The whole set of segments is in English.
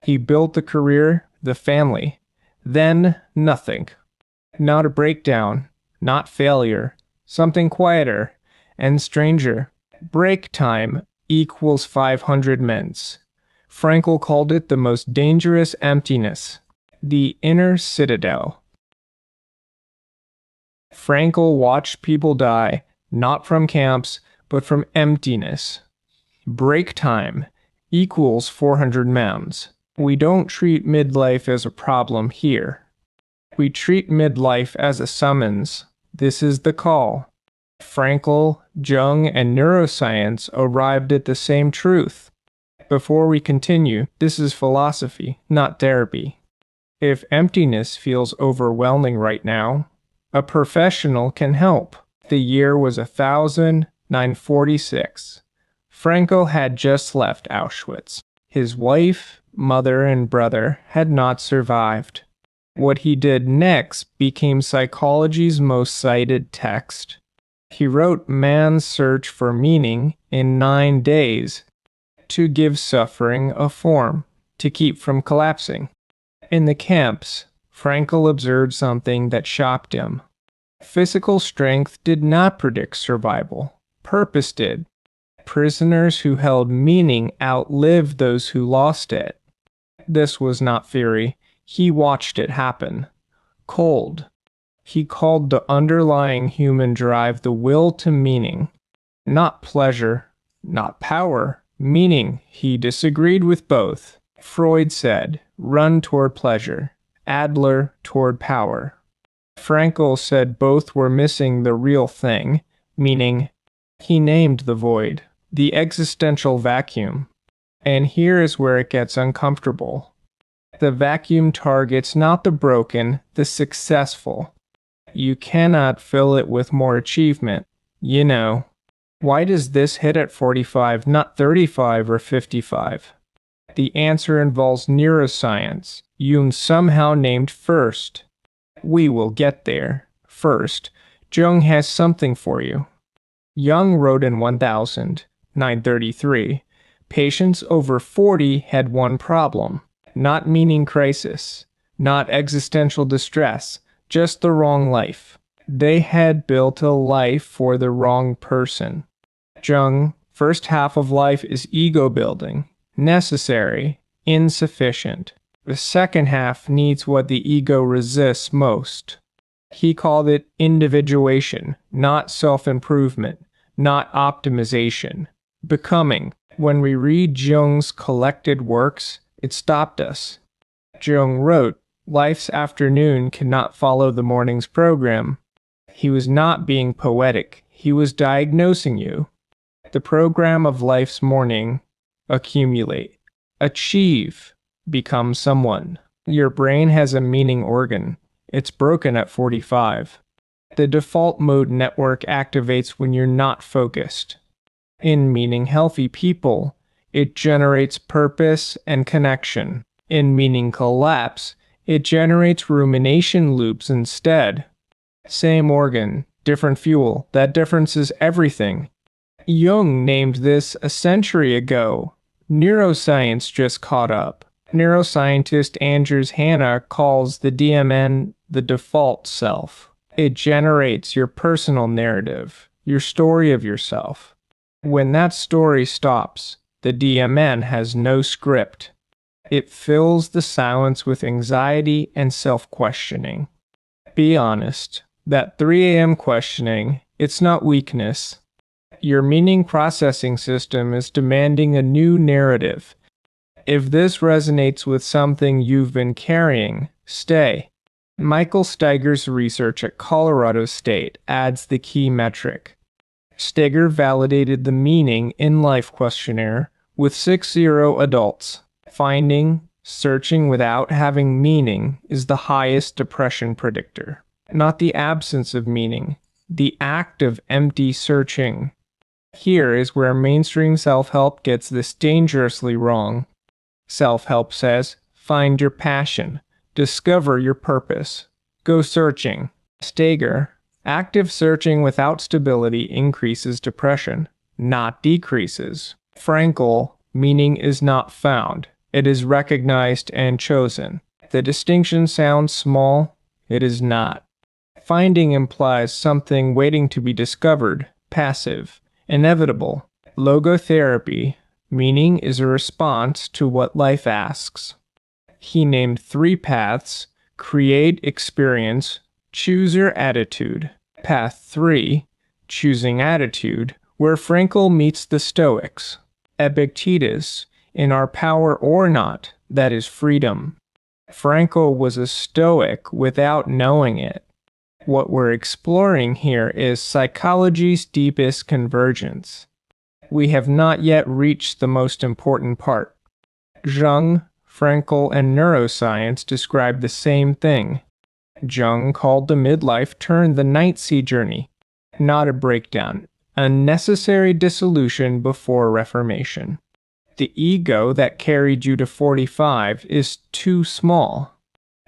He built the career, the family. Then nothing. Not a breakdown, not failure, something quieter and stranger. Break time equals 500 minutes. Frankl called it the most dangerous emptiness, the inner citadel. Frankl watched people die, not from camps, but from emptiness. Break time equals 400 mounds. We don't treat midlife as a problem here. We treat midlife as a summons. This is the call. Frankl, Jung, and neuroscience arrived at the same truth. Before we continue, this is philosophy, not therapy. If emptiness feels overwhelming right now, a professional can help. The year was 1946. Frankl had just left Auschwitz. His wife, mother, and brother had not survived. What he did next became psychology's most cited text. He wrote Man's Search for Meaning in 9 days to give suffering a form, to keep from collapsing. In the camps, Frankl observed something that shocked him. Physical strength did not predict survival. Purpose did. Prisoners who held meaning outlived those who lost it. This was not theory. He watched it happen. Cold. He called the underlying human drive the will to meaning. Not pleasure, not power. Meaning. He disagreed with both. Freud said, run toward pleasure. Adler toward power. Frankl said both were missing the real thing, meaning. He named the void, the existential vacuum. And here is where it gets uncomfortable. The vacuum targets not the broken, the successful. You cannot fill it with more achievement. You know. Why does this hit at 45, not 35 or 55? The answer involves neuroscience. Jung somehow named first. We will get there. First, Jung has something for you. Jung wrote in 1933, patients over 40 had one problem. Not meaning crisis, not existential distress, just the wrong life. They had built a life for the wrong person. Jung, first half of life is ego building, necessary, insufficient. The second half needs what the ego resists most. He called it individuation, not self-improvement, not optimization. Becoming. When we read Jung's collected works, it stopped us. Jung wrote, life's afternoon cannot follow the morning's program. He was not being poetic. He was diagnosing you. The program of life's morning, accumulate, achieve, become someone. Your brain has a meaning organ. It's broken at 45. The default mode network activates when you're not focused. In meaning healthy people, it generates purpose and connection. In meaning collapse, it generates rumination loops instead. Same organ, different fuel. That difference is everything. Jung named this a century ago. Neuroscience just caught up. Neuroscientist Anders Hanna calls the DMN the default self. It generates your personal narrative, your story of yourself. When that story stops, the DMN has no script. It fills the silence with anxiety and self-questioning. Be honest, that 3 a.m. questioning, it's not weakness. Your meaning processing system is demanding a new narrative. If this resonates with something you've been carrying, stay. Michael Steiger's research at Colorado State adds the key metric. Steiger validated the Meaning in Life questionnaire with 60 adults, finding searching without having meaning is the highest depression predictor. Not the absence of meaning, the act of empty searching. Here is where mainstream self-help gets this dangerously wrong. Self-help says, find your passion, discover your purpose, go searching. Steiger, active searching without stability increases depression, not decreases. Frankl, meaning is not found, It is recognized and chosen. The distinction sounds small. It is not. Finding implies something waiting to be discovered, passive, inevitable. Logotherapy, meaning, is a response to what life asks. He named 3 paths: create, experience, choose your attitude. Path 3, choosing attitude, where Frankl meets the Stoics. Epictetus, in our power or not, that is freedom. Frankl was a Stoic without knowing it. What we're exploring here is psychology's deepest convergence. We have not yet reached the most important part. Jung, Frankl, and neuroscience describe the same thing. Jung called the midlife turn the night sea journey, not a breakdown, a necessary dissolution before reformation. The ego that carried you to 45 is too small.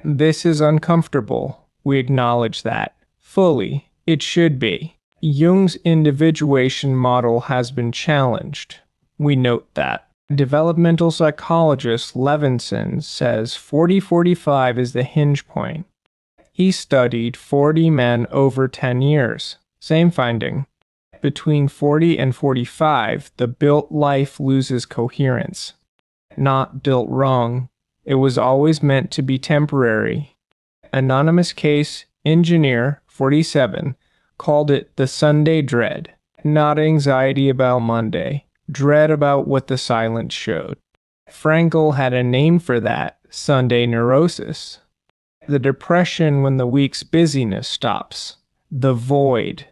This is uncomfortable. We acknowledge that. Fully, it should be. Jung's individuation model has been challenged. We note that. Developmental psychologist Levinson says 40-45 is the hinge point. He studied 40 men over 10 years. Same finding. Between 40 and 45, the built life loses coherence. Not built wrong. It was always meant to be temporary. Anonymous case, engineer, 47, called it the Sunday dread. Not anxiety about Monday. Dread about what the silence showed. Frankl had a name for that, Sunday neurosis. The depression when the week's busyness stops. The void.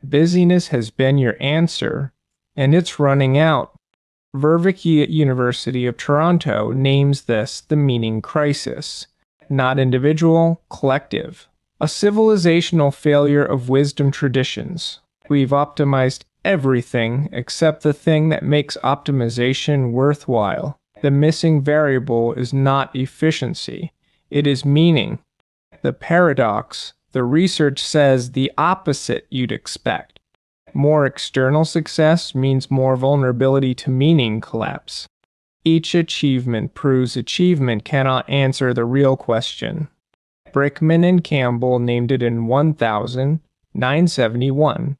Busyness has been your answer, and it's running out. Vervaeke at University of Toronto names this the meaning crisis. Not individual, collective. A civilizational failure of wisdom traditions. We've optimized everything except the thing that makes optimization worthwhile. The missing variable is not efficiency. It is meaning. The paradox, the research says the opposite you'd expect. More external success means more vulnerability to meaning collapse. Each achievement proves achievement cannot answer the real question. Brickman and Campbell named it in 1971.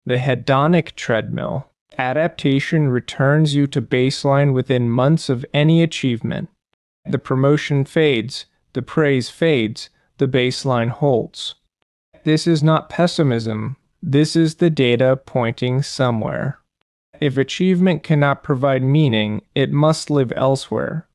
The hedonic treadmill. Adaptation returns you to baseline within months of any achievement. The promotion fades, the praise fades, the baseline holds. This is not pessimism. This is the data pointing somewhere. If achievement cannot provide meaning, it must live elsewhere.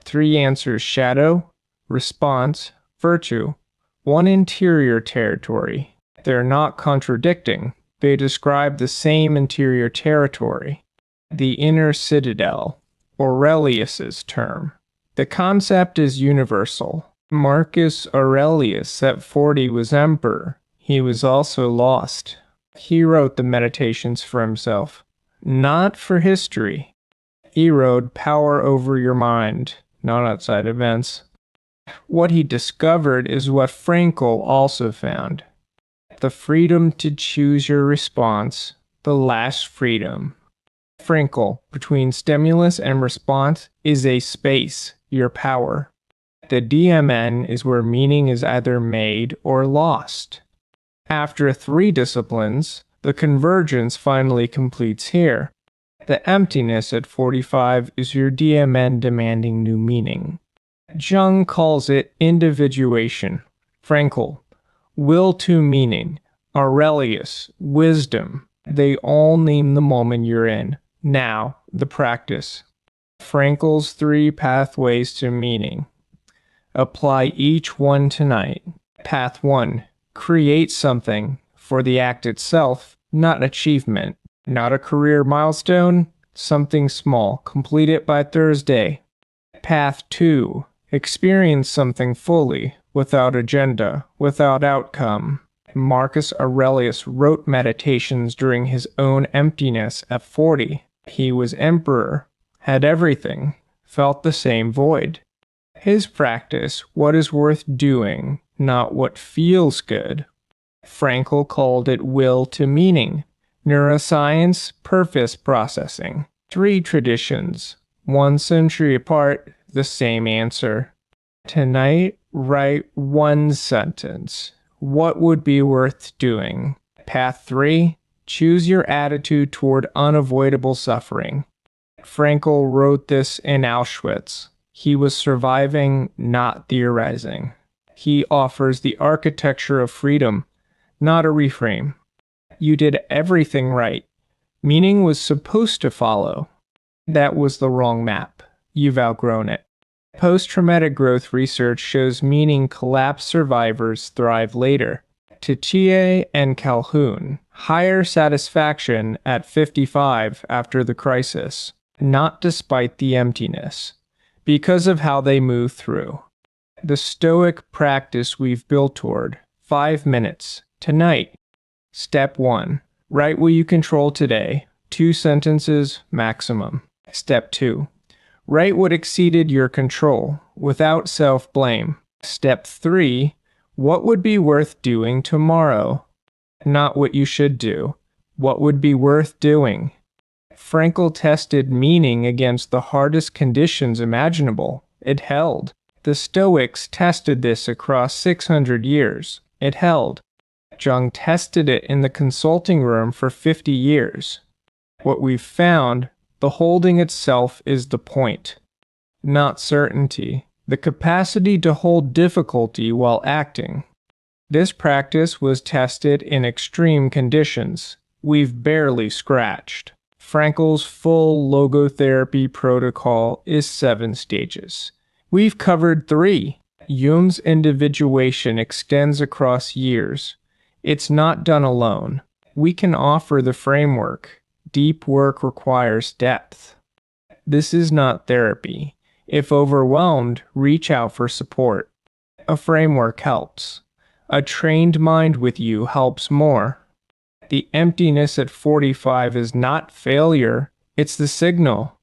3 answers: shadow, response, virtue. 1 interior territory. They're not contradicting. They describe the same interior territory. The inner citadel, Aurelius's term. The concept is universal. Marcus Aurelius at 40 was emperor. He was also lost. He wrote the Meditations for himself, not for history. He wrote power over your mind, not outside events. What he discovered is what Frankl also found. The freedom to choose your response, the last freedom. Frankl, between stimulus and response, is a space, your power. The DMN is where meaning is either made or lost. After 3 disciplines, the convergence finally completes here. The emptiness at 45 is your DMN demanding new meaning. Jung calls it individuation. Frankl, will to meaning. Aurelius, wisdom. They all name the moment you're in. Now, the practice. Frankl's 3 pathways to meaning. Apply each one tonight. Path 1. Create something for the act itself, not achievement. Not a career milestone, something small. Complete it by Thursday. Path 2. Experience something fully, without agenda, without outcome. Marcus Aurelius wrote Meditations during his own emptiness at 40. He was emperor, had everything, felt the same void. His practice, what is worth doing, not what feels good. Frankl called it will to meaning. Neuroscience, purpose processing. 3 traditions. 1 century apart, the same answer. Tonight, write one sentence. What would be worth doing? Path 3. Choose your attitude toward unavoidable suffering. Frankl wrote this in Auschwitz. He was surviving, not theorizing. He offers the architecture of freedom, not a reframe. You did everything right. Meaning was supposed to follow. That was the wrong map. You've outgrown it. Post-traumatic growth research shows meaning collapse survivors thrive later. Tichie and Calhoun, higher satisfaction at 55 after the crisis, not despite the emptiness, because of how they move through. The Stoic practice we've built toward, 5 minutes, tonight. Step 1. Write what you control today, 2 sentences maximum. Step 2. Write what exceeded your control, without self-blame. Step 3. What would be worth doing tomorrow? Not what you should do. What would be worth doing? Frankl tested meaning against the hardest conditions imaginable. It held. The Stoics tested this across 600 years. It held. Jung tested it in the consulting room for 50 years. What we've found, the holding itself is the point, not certainty, the capacity to hold difficulty while acting. This practice was tested in extreme conditions. We've barely scratched. Frankl's full logotherapy protocol is 7 stages. We've covered 3. Jung's individuation extends across years. It's not done alone. We can offer the framework. Deep work requires depth. This is not therapy. If overwhelmed, reach out for support. A framework helps. A trained mind with you helps more. The emptiness at 45 is not failure, it's the signal.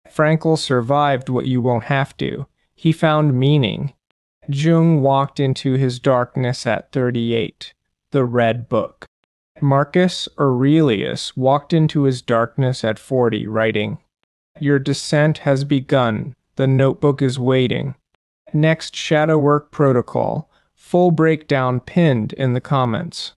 Frankl survived what you won't have to. He found meaning. Jung walked into his darkness at 38. The Red Book. Marcus Aurelius walked into his darkness at 40, writing, "Your descent has begun. The notebook is waiting." Next shadow work protocol. Full breakdown pinned in the comments.